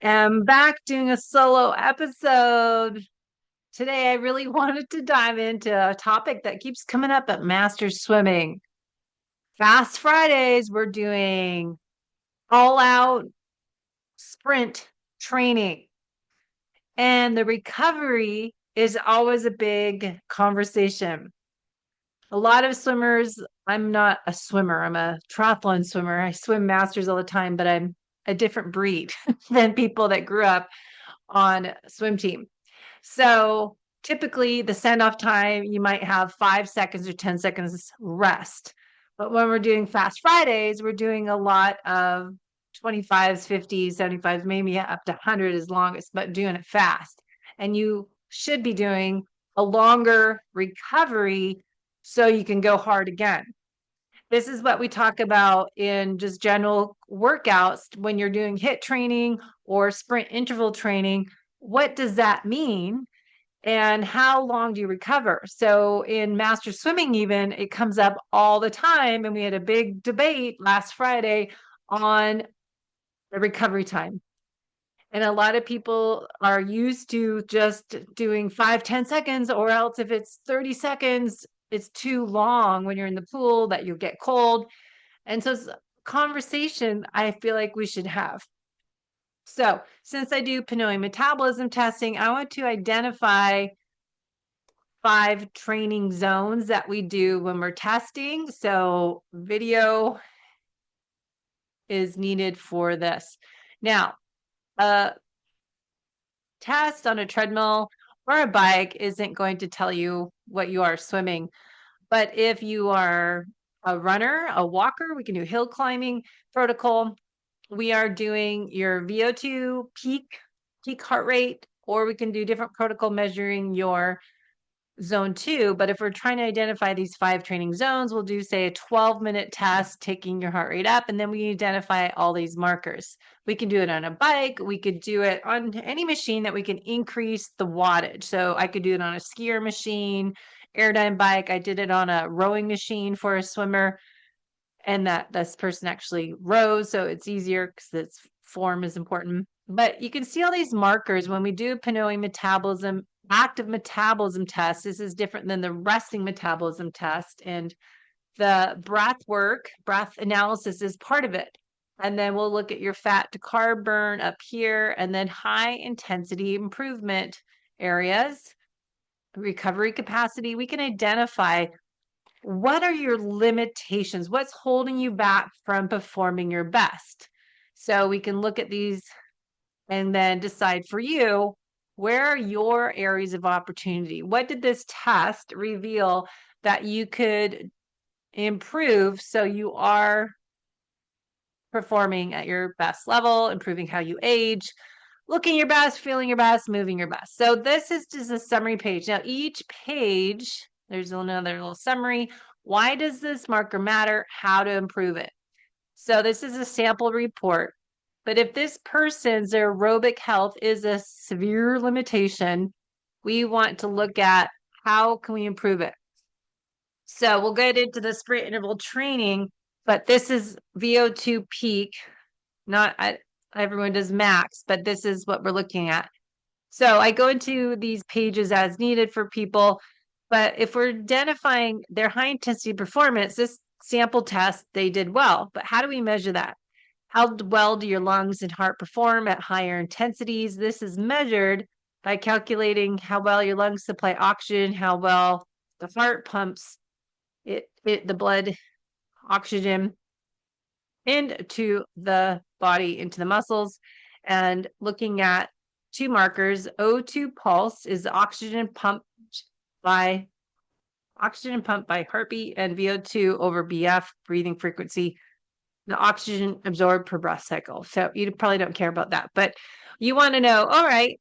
am back doing a solo episode. Today, I really wanted to dive into a topic that keeps coming up at Masters Swimming. Fast Fridays, we're doing all out sprint training, and the recovery is always a big conversation. A lot of swimmers, I'm not a swimmer, I'm a triathlon swimmer. I swim masters all the time, but I'm a different breed than people that grew up on a swim team. So typically the send off time, you might have 5 seconds or 10 seconds rest. But when we're doing Fast Fridays, we're doing a lot of 25s, 50s, 75s, maybe up to 100 as longest, but doing it fast. And you should be doing a longer recovery so you can go hard again. This is what we talk about in just general workouts when you're doing HIIT training or sprint interval training. What does that mean? And how long do you recover? So in master swimming, even it comes up all the time. And we had a big debate last Friday on the recovery time. And a lot of people are used to just doing 5-10 seconds, or else if it's 30 seconds, it's too long when you're in the pool that you'll get cold. And so it's a conversation I feel like we should have. So since I do PNOE metabolism testing, I want to identify 5 training zones that we do when we're testing. So video is needed for this. Now, a test on a treadmill or a bike isn't going to tell you what you are swimming. But if you are a runner, a walker, we can do hill climbing protocol. We are doing your VO2 peak heart rate, or we can do different protocol measuring your zone 2. But if we're trying to identify these 5 training zones, we'll do, say, a 12-minute test, taking your heart rate up, and then we identify all these markers. We can do it on a bike. We could do it on any machine that we can increase the wattage. So I could do it on a skier machine, airdyne bike. I did it on a rowing machine for a swimmer, and that this person actually rows, so it's easier because its form is important. But you can see all these markers when we do PNOE metabolism, active metabolism test. This is different than the resting metabolism test, and the breath analysis is part of it. And then we'll look at your fat to carb burn up here, and then high intensity improvement areas, recovery capacity. We can identify what are your limitations? What's holding you back from performing your best? So we can look at these and then decide for you, where are your areas of opportunity? What did this test reveal that you could improve so you are performing at your best level, improving how you age, looking your best, feeling your best, moving your best? So this is just a summary page. Now, each page, there's another little summary. Why does this marker matter? How to improve it? So this is a sample report. But if this person's aerobic health is a severe limitation, we want to look at how can we improve it. So we'll get into the sprint interval training, but this is VO2 peak, not everyone does max, but this is what we're looking at. So I go into these pages as needed for people, but if we're identifying their high intensity performance, this sample test, they did well, but how do we measure that? How well do your lungs and heart perform at higher intensities? This is measured by calculating how well your lungs supply oxygen, how well the heart pumps the blood oxygen into the body, into the muscles, and looking at 2 markers. O2 pulse is oxygen pumped by heartbeat, and VO2 over BF, breathing frequency, the oxygen absorbed per breath cycle. So you probably don't care about that, but you want to know, all right,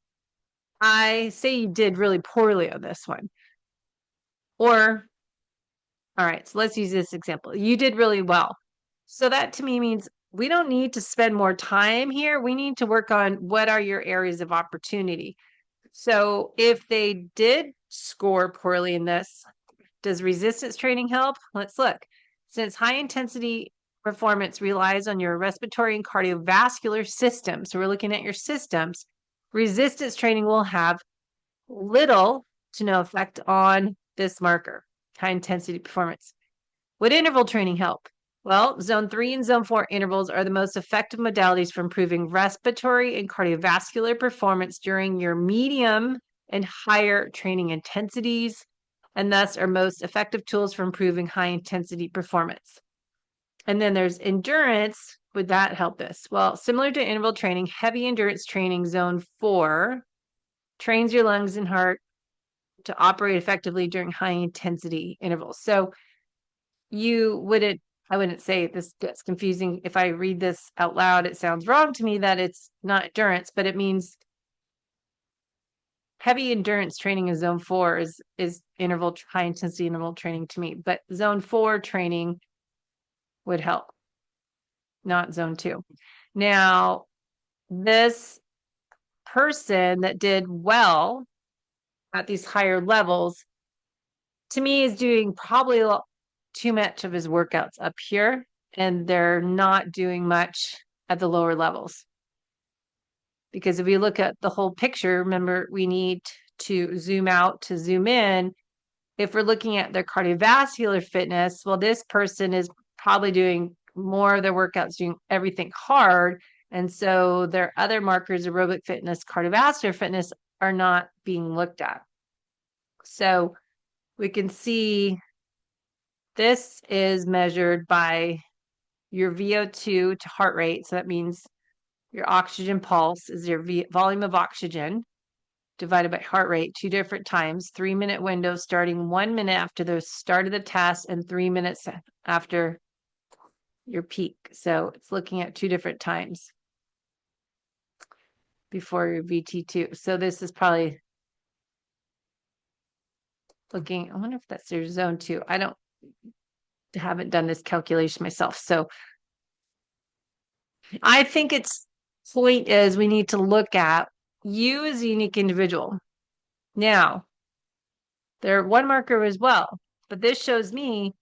I say you did really poorly on this one. Or, all right, so let's use this example. You did really well. So that to me means we don't need to spend more time here. We need to work on what are your areas of opportunity. So if they did score poorly in this, does resistance training help? Let's look. Since high intensity performance relies on your respiratory and cardiovascular system. So we're looking at your systems. Resistance training will have little to no effect on this marker, high intensity performance. Would interval training help? Well, zone 3 and zone 4 intervals are the most effective modalities for improving respiratory and cardiovascular performance during your medium and higher training intensities, and thus are most effective tools for improving high intensity performance. And then there's endurance. Would that help us? Well, similar to interval training, heavy endurance training, zone 4, trains your lungs and heart to operate effectively during high intensity intervals. So I wouldn't say this gets confusing. If I read this out loud, it sounds wrong to me that it's not endurance, but it means heavy endurance training in zone 4 is interval, high intensity interval training to me, but zone 4 training would help, not zone 2. Now, this person that did well at these higher levels, to me, is doing probably too much of his workouts up here, and they're not doing much at the lower levels. Because if we look at the whole picture, remember, we need to zoom out to zoom in. If we're looking at their cardiovascular fitness, well, this person is probably doing more of their workouts, doing everything hard. And so their other markers, aerobic fitness, cardiovascular fitness, are not being looked at. So we can see this is measured by your VO2 to heart rate. So that means your oxygen pulse is your volume of oxygen divided by heart rate, 2 different times, 3-minute window starting 1 minute after the start of the test and 3 minutes after your peak. So it's looking at 2 different times before your VT2. So this is probably looking, I wonder if that's your zone 2. I haven't done this calculation myself. So I think its point is we need to look at you as a unique individual. Now, they're one marker as well, but this shows me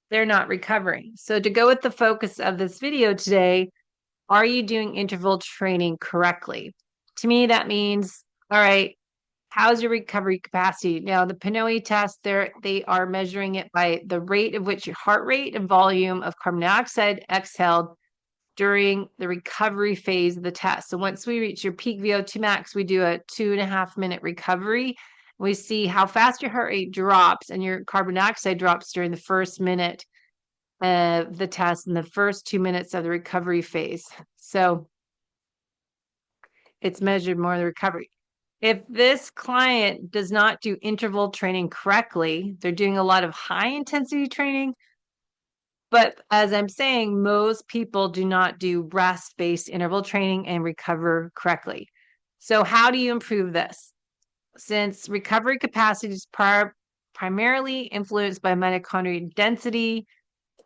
they're not recovering. So to go with the focus of this video today, are you doing interval training correctly? To me, that means, all right, how's your recovery capacity? Now, the PNOE test, they are measuring it by the rate at which your heart rate and volume of carbon dioxide exhaled during the recovery phase of the test. So once we reach your peak VO2 max, we do a 2.5-minute recovery. We see how fast your heart rate drops and your carbon dioxide drops during the first minute of the test and the first 2 minutes of the recovery phase. So it's measured more the recovery. If this client does not do interval training correctly, they're doing a lot of high intensity training. But as I'm saying, most people do not do rest-based interval training and recover correctly. So how do you improve this? Since recovery capacity is primarily influenced by mitochondrial density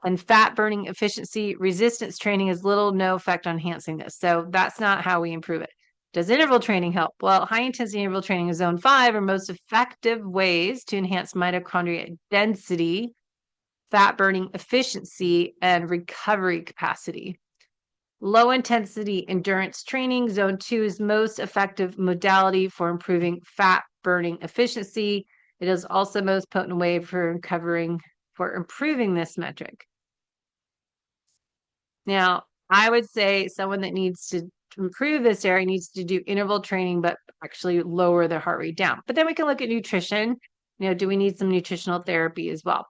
and fat burning efficiency, resistance training has little to no effect on enhancing this. So that's not how we improve it. Does interval training help? Well, high intensity interval training in zone 5 are most effective ways to enhance mitochondrial density, fat burning efficiency, and recovery capacity. Low intensity endurance training, zone 2, is most effective modality for improving fat burning efficiency. It is also most potent way for improving this metric. Now, I would say someone that needs to improve this area needs to do interval training, but actually lower their heart rate down. But then we can look at nutrition. Do we need some nutritional therapy as well?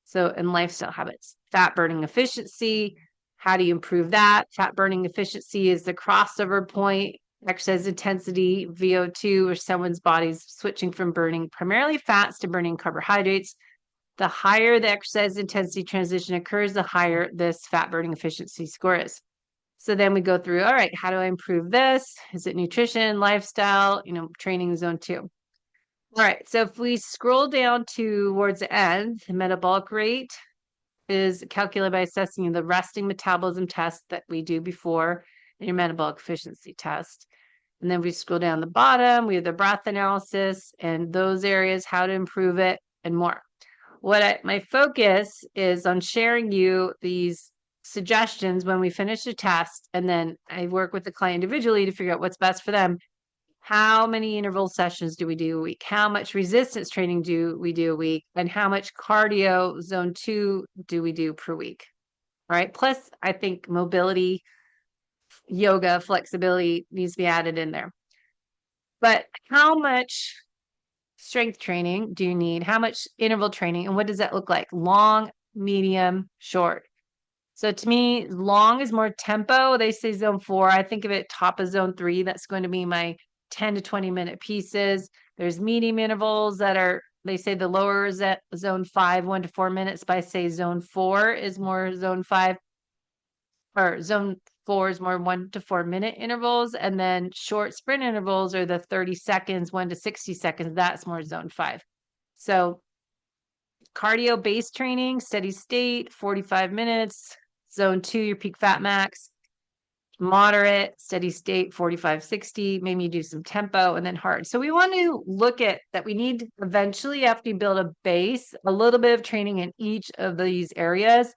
So, and lifestyle habits, fat burning efficiency. How do you improve that? Fat burning efficiency is the crossover point, exercise intensity, VO2, or someone's body's switching from burning primarily fats to burning carbohydrates. The higher the exercise intensity transition occurs, the higher this fat burning efficiency score is. So then we go through, all right, how do I improve this? Is it nutrition, lifestyle, training zone 2? All right, so if we scroll down towards the end, the metabolic rate is calculated by assessing the resting metabolism test that we do before your metabolic efficiency test. And then we scroll down the bottom, we have the breath analysis and those areas, how to improve it, and more. My focus is on sharing you these suggestions when we finish a test, and then I work with the client individually to figure out what's best for them. How many interval sessions do we do a week? How much resistance training do we do a week? And how much cardio zone 2 do we do per week? All right. Plus, I think mobility, yoga, flexibility needs to be added in there. But how much strength training do you need? How much interval training? And what does that look like? Long, medium, short. So to me, long is more tempo. They say zone 4. I think of it top of zone 3. That's going to be my 10 to 20 minute pieces. There's medium intervals that are, they say the lower is at zone 5, 1 to 4 minutes, but I say zone 4 is more zone 5, or zone 4 is more 1 to 4 minute intervals. And then short sprint intervals are the 30 seconds, 1 to 60 seconds. That's more zone 5. So cardio based training, steady state, 45 minutes. Zone 2, your peak fat max. Moderate, steady state, 45, 60. Maybe you do some tempo, and then hard. So we want to look at that. We need eventually, after you build a base, a little bit of training in each of these areas.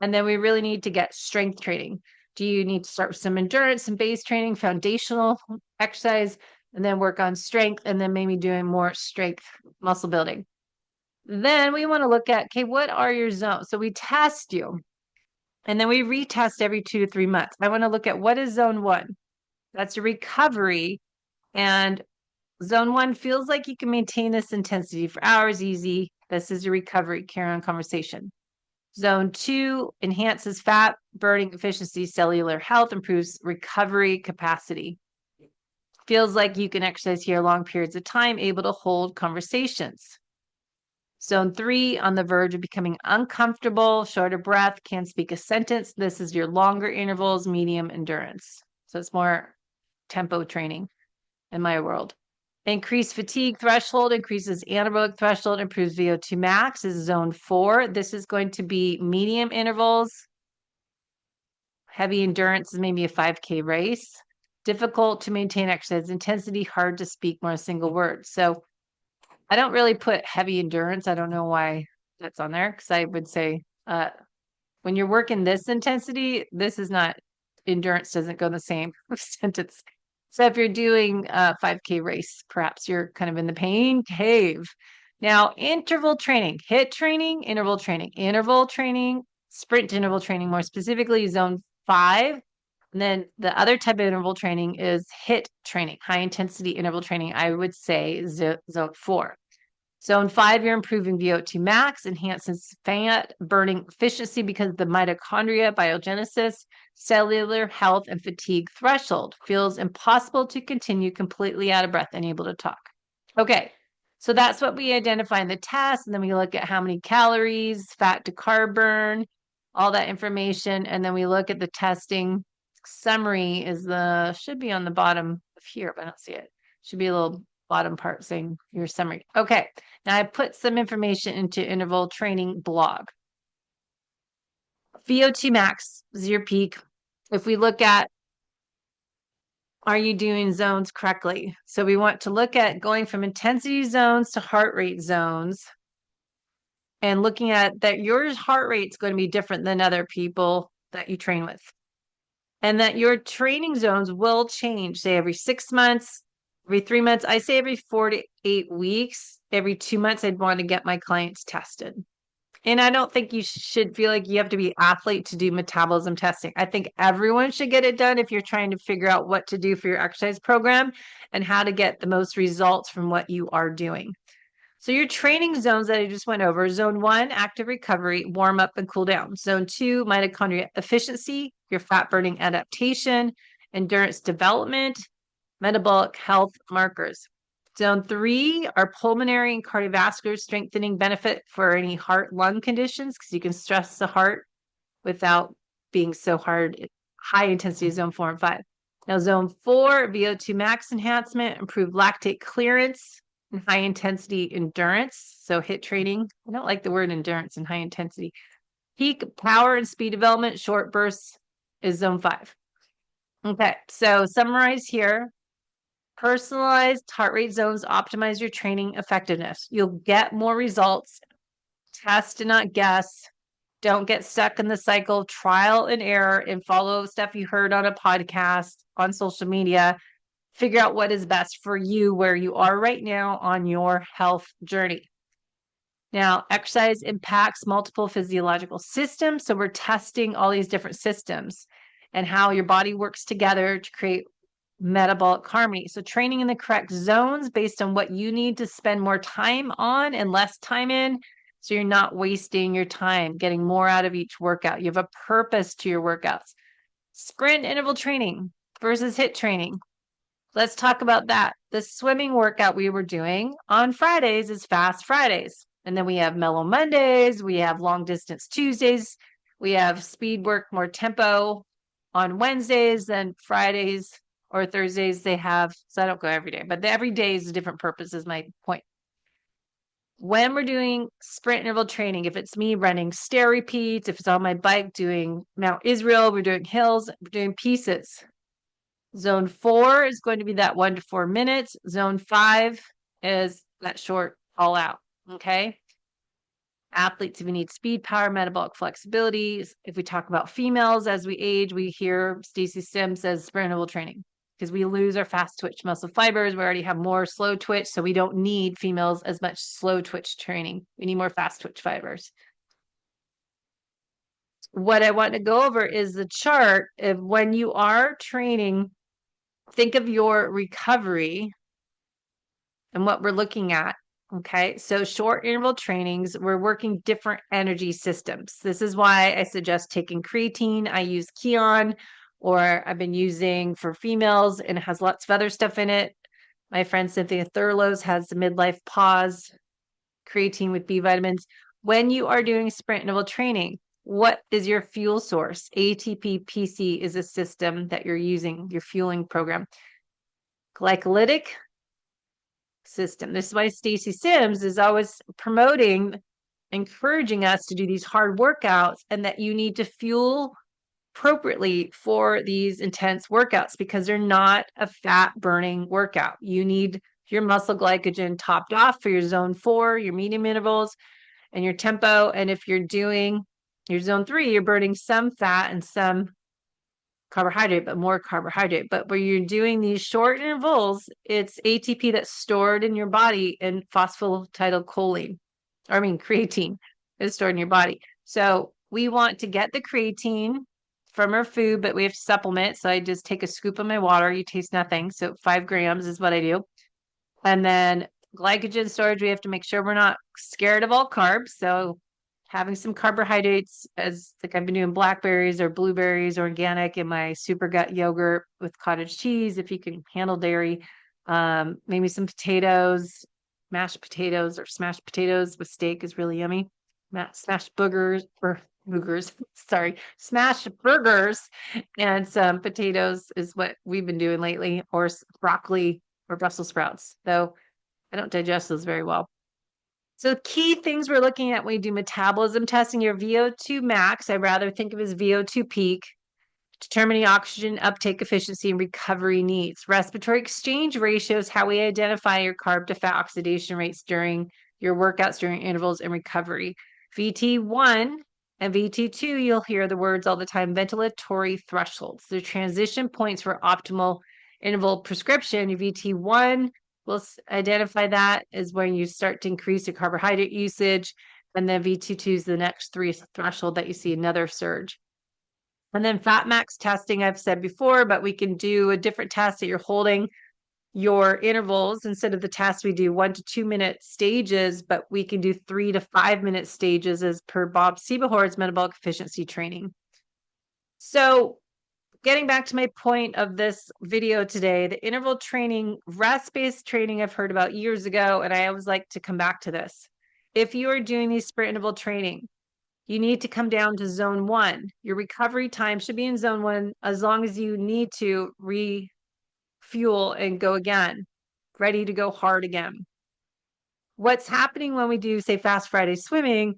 And then we really need to get strength training. Do you need to start with some endurance, some base training, foundational exercise, and then work on strength, and then maybe doing more strength muscle building? Then we want to look at, okay, what are your zones? So we test you, and then we retest every 2 to 3 months. I want to look at what is zone 1. That's your recovery. And zone 1 feels like you can maintain this intensity for hours, easy. This is your recovery, carry on conversation. Zone 2 enhances fat burning efficiency, cellular health, improves recovery capacity. Feels like you can exercise here long periods of time, able to hold conversations. Zone 3, on the verge of becoming uncomfortable, shorter breath, can't speak a sentence. This is your longer intervals, medium endurance. So it's more tempo training in my world. Increased fatigue threshold, increases anabolic threshold, improves VO₂ max is zone 4. This is going to be medium intervals. Heavy endurance is maybe a 5K race. Difficult to maintain exercise intensity, hard to speak more single words. So I don't really put heavy endurance. I don't know why that's on there, because I would say when you're working this intensity, this is not, endurance doesn't go in the same sentence. So if you're doing a 5K race, perhaps you're kind of in the pain cave. Now, interval training, HIIT training, interval training, sprint interval training, more specifically zone 5. And then the other type of interval training is HIIT training, high intensity interval training. I would say zone 4. Zone 5, you're improving VO₂ max, enhances fat burning efficiency because of the mitochondria biogenesis, cellular health, and fatigue threshold. Feels impossible to continue completely out of breath and able to talk. Okay, so that's what we identify in the test. And then we look at how many calories, fat to carb burn, all that information. And then we look at the testing summary should be on the bottom of here, but I don't see it. Should be a little bottom part saying your summary. Okay, now I put some information into interval training blog. VO₂ max is your peak. If we look at, are you doing zones correctly? So we want to look at going from intensity zones to heart rate zones, and looking at that your heart rate is going to be different than other people that you train with. And that your training zones will change, say every 6 months, every 3 months. I say every 4 to 8 weeks. Every 2 months, I'd want to get my clients tested. And I don't think you should feel like you have to be an athlete to do metabolism testing. I think everyone should get it done if you're trying to figure out what to do for your exercise program and how to get the most results from what you are doing. So your training zones that I just went over: zone 1, active recovery, warm up and cool down. Zone 2, mitochondria efficiency, your fat burning adaptation, endurance development, metabolic health markers. Zone 3 are pulmonary and cardiovascular strengthening, benefit for any heart lung conditions, because you can stress the heart without being so hard. High intensity zone 4 and 5. Now zone 4, VO₂ max enhancement, improved lactate clearance, and high intensity endurance. So HIIT training. I don't like the word endurance and high intensity. Peak power and speed development, short bursts, is zone 5. Okay, so summarize here. Personalized heart rate zones optimize your training effectiveness. You'll get more results. Test and not guess. Don't get stuck in the cycle of trial and error and follow stuff you heard on a podcast, on social media. Figure out what is best for you where you are right now on your health journey. Now, exercise impacts multiple physiological systems. So we're testing all these different systems and how your body works together to create metabolic harmony. So training in the correct zones based on what you need to spend more time on and less time in. So you're not wasting your time getting more out of each workout. You have a purpose to your workouts. Sprint interval training versus HIIT training. Let's talk about that. The swimming workout we were doing on Fridays is Fast Fridays. And then we have Mellow Mondays. We have Long Distance Tuesdays. We have speed work, more tempo on Wednesdays. Then Fridays or Thursdays they have, so I don't go every day, but every day is a different purpose is my point. When we're doing sprint interval training, if it's me running stair repeats, if it's on my bike doing Mount Israel, we're doing hills, we're doing pieces. Zone 4 is going to be that 1 to 4 minutes. Zone 5 is that short all out. Okay. Athletes, if you need speed, power, metabolic flexibility. If we talk about females as we age, we hear Stacey Sims says sprint interval training because we lose our fast twitch muscle fibers. We already have more slow twitch, so we don't need females as much slow twitch training. We need more fast twitch fibers. What I want to go over is the chart of when you are training, think of your recovery and what we're looking at. Okay, so short interval trainings, we're working different energy systems. This is why I suggest taking creatine. I use Keon, or I've been using for females, and it has lots of other stuff in it. My friend Cynthia Thurlows has the midlife pause creatine with B vitamins. When you are doing sprint interval training, what is your fuel source? ATP PC is a system that you're using, your fueling program. Glycolytic system. This is why Stacey Sims is always promoting, encouraging us to do these hard workouts and that you need to fuel appropriately for these intense workouts because they're not a fat burning workout. You need your muscle glycogen topped off for your zone 4, your medium intervals, and your tempo. And if you're doing your zone 3, you're burning some fat and some carbohydrate, but more carbohydrate. But where you're doing these short intervals, it's ATP that's stored in your body and phosphatidylcholine, or I mean creatine is stored in your body. So we want to get the creatine from our food, but we have to supplement. So I just take a scoop of my water. You taste nothing. So 5 grams is what I do. And then glycogen storage, we have to make sure we're not scared of all carbs. So having some carbohydrates, as like I've been doing blackberries or blueberries or organic in my super gut yogurt with cottage cheese, if you can handle dairy, maybe some potatoes, mashed potatoes or smashed potatoes with steak is really yummy. Smashed smashed burgers and some potatoes is what we've been doing lately, or broccoli or Brussels sprouts, though I don't digest those very well. So key things we're looking at when we do metabolism testing, your VO₂ max, I rather think of as VO₂ peak, determining oxygen uptake efficiency and recovery needs. Respiratory exchange ratios, how we identify your carb to fat oxidation rates during your workouts, during intervals and recovery. VT1 and VT2, you'll hear the words all the time, ventilatory thresholds. The transition points for optimal interval prescription. Your VT1, we'll identify that as when you start to increase your carbohydrate usage. And then VT2 is the next 3 threshold that you see another surge. And then fat max testing, I've said before, but we can do a different test that you're holding your intervals. Instead of the test, we do 1 to 2 minute stages, but we can do 3 to 5 minute stages as per Bob Seebehor's metabolic efficiency training. So getting back to my point of this video today, the interval training, rest-based training I've heard about years ago, and I always like to come back to this. If you are doing these sprint interval training, you need to come down to zone 1. Your recovery time should be in zone 1 as long as you need to refuel and go again, ready to go hard again. What's happening when we do, say, Fast Friday swimming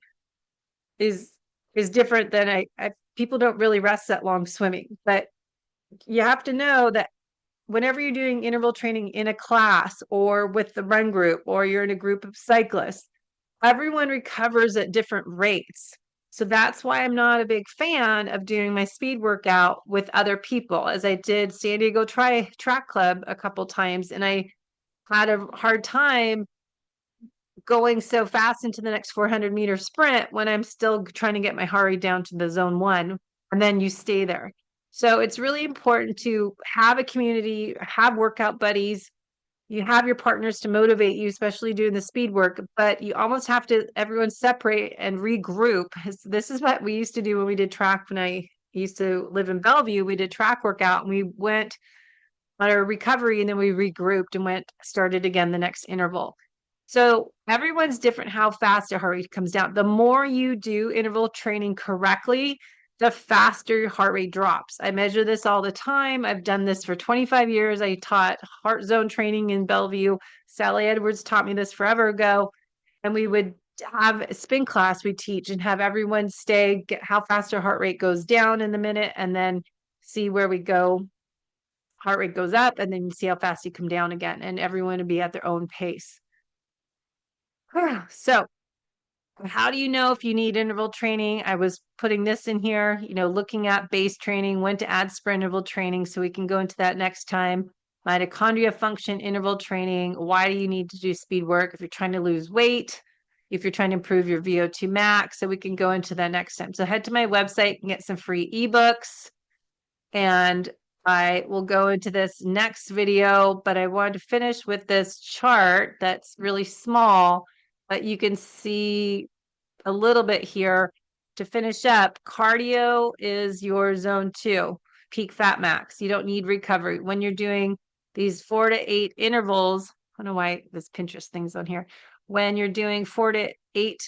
is different than people don't really rest that long swimming, but you have to know that whenever you're doing interval training in a class or with the run group, or you're in a group of cyclists, everyone recovers at different rates. So that's why I'm not a big fan of doing my speed workout with other people, as I did San Diego Track Club a couple times, and I had a hard time going so fast into the next 400-meter sprint when I'm still trying to get my heart rate down to the zone 1, and then you stay there. So it's really important to have a community, have workout buddies. You have your partners to motivate you, especially doing the speed work, but you almost have to everyone separate and regroup. This is what we used to do when we did track. When I used to live in Bellevue, we did track workout and we went on our recovery, and then we regrouped and started again the next interval. So everyone's different how fast your heart rate comes down. The more you do interval training correctly, the faster your heart rate drops. I measure this all the time. I've done this for 25 years. I taught heart zone training in Bellevue. Sally Edwards taught me this forever ago. And we would have a spin class we teach and have everyone get how fast our heart rate goes down in the minute, and then see where we go. Heart rate goes up, and then you see how fast you come down again, and everyone would be at their own pace. So how do you know if you need interval training? I was putting this in here, looking at base training, when to add sprint interval training, so we can go into that next time. Mitochondria function interval training. Why do you need to do speed work? If you're trying to lose weight, if you're trying to improve your VO₂ max, so we can go into that next time. So head to my website and get some free ebooks, and I will go into this next video, but I wanted to finish with this chart that's really small, but you can see a little bit here to finish up. Cardio is your zone 2, peak fat max. You don't need recovery. When you're doing these 4 to 8 intervals, I don't know why this Pinterest thing's on here. When you're doing 4 to 8,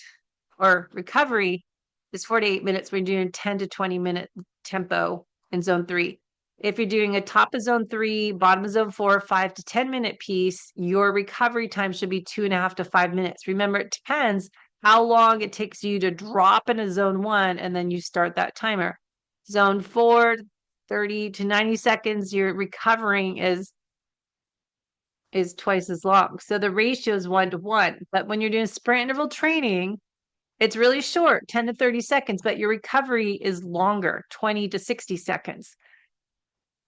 or recovery is 4 to 8 minutes, we're doing 10 to 20 minute tempo in zone 3. If you're doing a top of zone 3, bottom of zone 4, 5 to 10 minute piece, your recovery time should be 2.5 to 5 minutes. Remember, it depends how long it takes you to drop into zone 1, and then you start that timer. Zone 4, 30 to 90 seconds, your recovering is twice as long. So the ratio is 1 to 1. But when you're doing sprint interval training, it's really short, 10 to 30 seconds, but your recovery is longer, 20 to 60 seconds.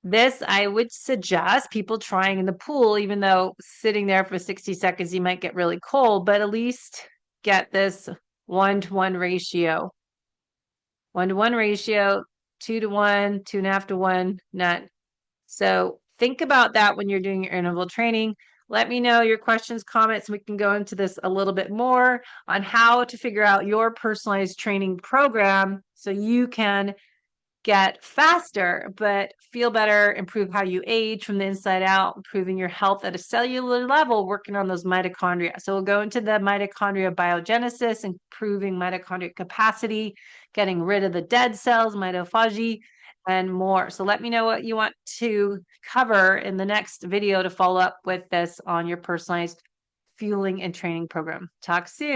This, I would suggest people trying in the pool, even though sitting there for 60 seconds, you might get really cold, but at least get this 1-to-1 ratio. 1-to-1 ratio, 2 to 1, 2.5 to 1, none. So think about that when you're doing your interval training. Let me know your questions, comments, and we can go into this a little bit more on how to figure out your personalized training program so you can get faster, but feel better, improve how you age from the inside out, improving your health at a cellular level, working on those mitochondria. So we'll go into the mitochondria biogenesis, improving mitochondrial capacity, getting rid of the dead cells, mitophagy, and more. So let me know what you want to cover in the next video to follow up with this on your personalized fueling and training program. Talk soon.